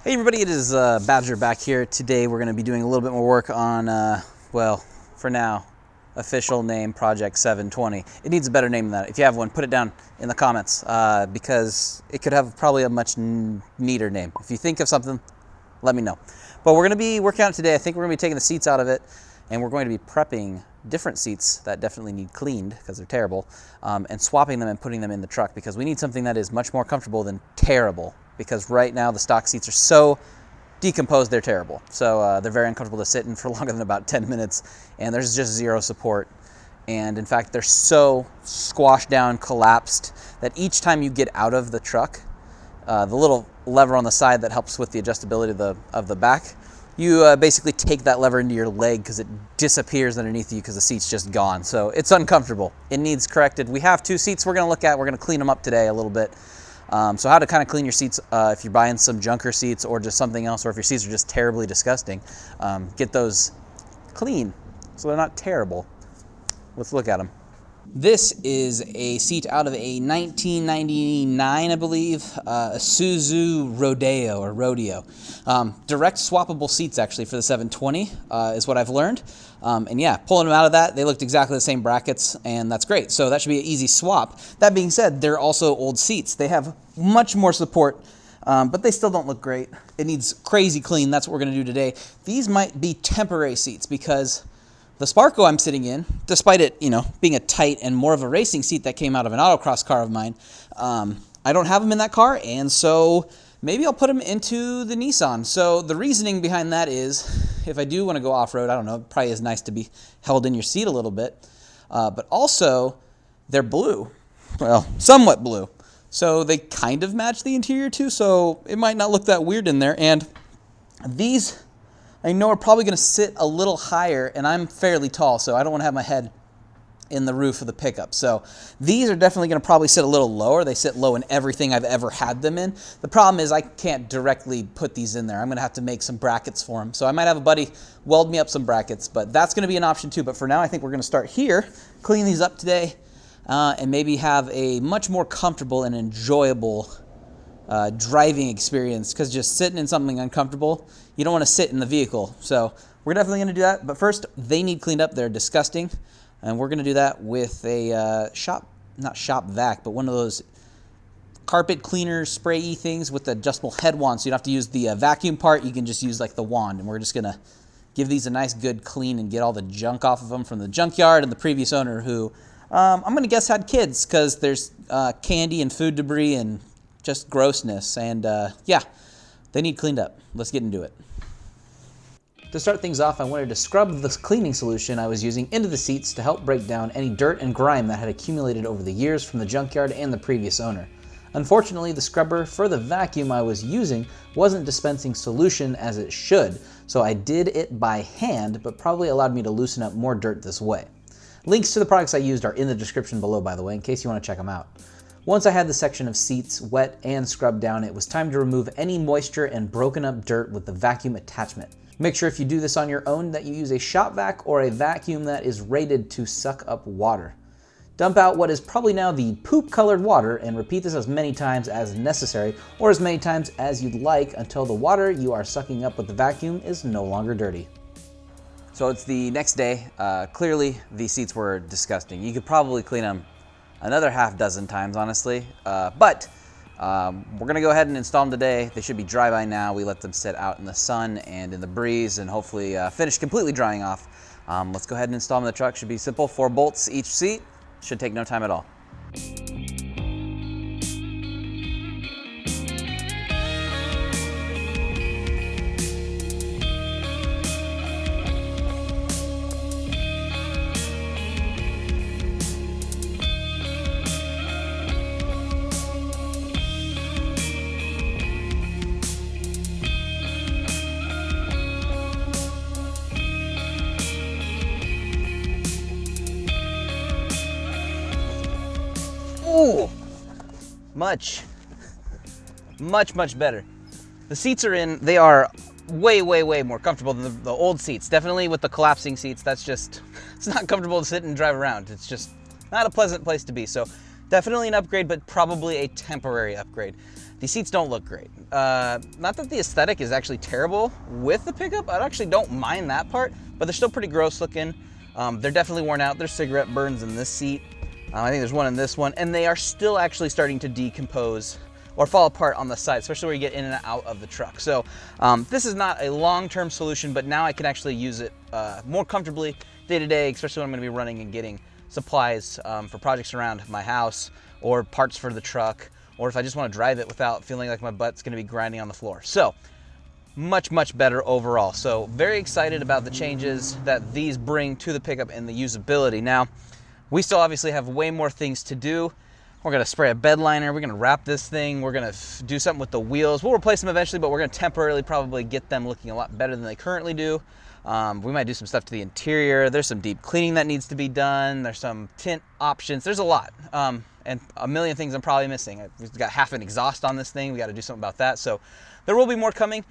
Hey everybody, it is Badger back here. Today we're going to be doing a little bit more work on, well, for now, official name Project 720. It needs a better name than that. If you have one, put it down in the comments because it could have probably a much neater name. If you think of something, let me know. But we're going to be working on it today. I think we're going to be taking the seats out of it and we're going to be prepping different seats that definitely need cleaned because they're terrible and swapping them and putting them in the truck because we need something that is much more comfortable than terrible. Because right now the stock seats are so decomposed, they're terrible. So they're very uncomfortable to sit in for longer than about 10 minutes, and there's just zero support. And in fact, they're so squashed down, collapsed, that each time you get out of the truck, the little lever on the side that helps with the adjustability of the back, you basically take that lever into your leg because it disappears underneath you because the seat's just gone. So it's uncomfortable. It needs corrected. We have two seats we're going to look at. We're going to clean them up today a little bit. So how to kind of clean your seats if you're buying some junker seats or just something else, or if your seats are just terribly disgusting, get those clean so they're not terrible. Let's look at them. This is a seat out of a 1999, I believe, Isuzu Rodeo or Rodeo. Direct swappable seats actually for the 720 is what I've learned. And yeah, pulling them out of that, they looked exactly the same brackets, and that's great. So that should be an easy swap. That being said, they're also old seats. They have much more support, but they still don't look great. It needs crazy clean. That's what we're going to do today. These might be temporary seats because the Sparko I'm sitting in, despite it, being a tight and more of a racing seat that came out of an autocross car of mine, I don't have them in that car, and so maybe I'll put them into the Nissan. So the reasoning behind that is, if I do want to go off-road, I don't know, it probably is nice to be held in your seat a little bit, but also they're blue, well, somewhat blue. So they kind of match the interior too, so it might not look that weird in there, and these I know are probably going to sit a little higher, and I'm fairly tall, so I don't want to have my head in the roof of the pickup. So these are definitely going to probably sit a little lower. They sit low in everything I've ever had them in. The problem is I can't directly put these in there. I'm going to have to make some brackets for them. So I might have a buddy weld me up some brackets, but that's going to be an option too. But for now, I think we're going to start here, clean these up today, and maybe have a much more comfortable and enjoyable driving experience, because just sitting in something uncomfortable, you don't want to sit in the vehicle. So we're definitely going to do that. But first, they need cleaned up. They're disgusting. And we're going to do that with a not shop vac, but one of those carpet cleaner spray-y things with the adjustable head wand. So you don't have to use the vacuum part. You can just use like the wand. And we're just going to give these a nice good clean and get all the junk off of them from the junkyard and the previous owner, who I'm going to guess had kids, because there's candy and food debris and just grossness. And yeah, they need cleaned up. Let's get into it. To start things off, I wanted to scrub the cleaning solution I was using into the seats to help break down any dirt and grime that had accumulated over the years from the junkyard and the previous owner. Unfortunately, the scrubber for the vacuum I was using wasn't dispensing solution as it should, so I did it by hand, but probably allowed me to loosen up more dirt this way. Links to the products I used are in the description below, by the way, in case you want to check them out. Once I had the section of seats wet and scrubbed down, it was time to remove any moisture and broken up dirt with the vacuum attachment. Make sure if you do this on your own that you use a shop vac or a vacuum that is rated to suck up water. Dump out what is probably now the poop-colored water and repeat this as many times as necessary, or as many times as you'd like, until the water you are sucking up with the vacuum is no longer dirty. So it's the next day. Clearly these seats were disgusting. You could probably clean them another half dozen times, honestly, but we're gonna go ahead and install them today. They should be dry by now. We let them sit out in the sun and in the breeze and hopefully finish completely drying off. Let's go ahead and install them in the truck. Should be simple, 4 bolts each seat. Should take no time at all. Ooh, much better. The seats are in, they are way more comfortable than the old seats. Definitely with the collapsing seats, it's not comfortable to sit and drive around. It's just not a pleasant place to be. So definitely an upgrade, but probably a temporary upgrade. The seats don't look great. Not that the aesthetic is actually terrible with the pickup. I actually don't mind that part, but they're still pretty gross looking. They're definitely worn out. There's cigarette burns in this seat. I think there's one in this one, and they are still actually starting to decompose or fall apart on the side, especially where you get in and out of the truck. So this is not a long-term solution, but now I can actually use it more comfortably day to day, especially when I'm gonna be running and getting supplies for projects around my house or parts for the truck, or if I just wanna drive it without feeling like my butt's gonna be grinding on the floor. So much, much better overall. So very excited about the changes that these bring to the pickup and the usability. Now, we still obviously have way more things to do. We're gonna spray a bed liner, we're gonna wrap this thing, we're gonna do something with the wheels. We'll replace them eventually, but we're gonna temporarily probably get them looking a lot better than they currently do. We might do some stuff to the interior. There's some deep cleaning that needs to be done. There's some tint options. There's a lot. And a million things I'm probably missing. We've got half an exhaust on this thing. We got to do something about that. So there will be more coming.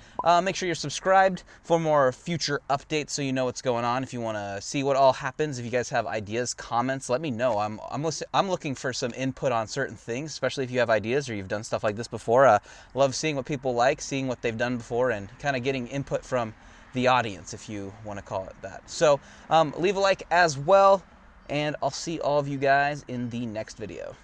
Make sure you're subscribed for more future updates so you know what's going on. If you want to see what all happens, if you guys have ideas, comments, let me know. I'm looking for some input on certain things, especially if you have ideas or you've done stuff like this before. Love seeing what people like, seeing what they've done before, and kind of getting input from the audience, if you want to call it that. So leave a like as well, and I'll see all of you guys in the next video.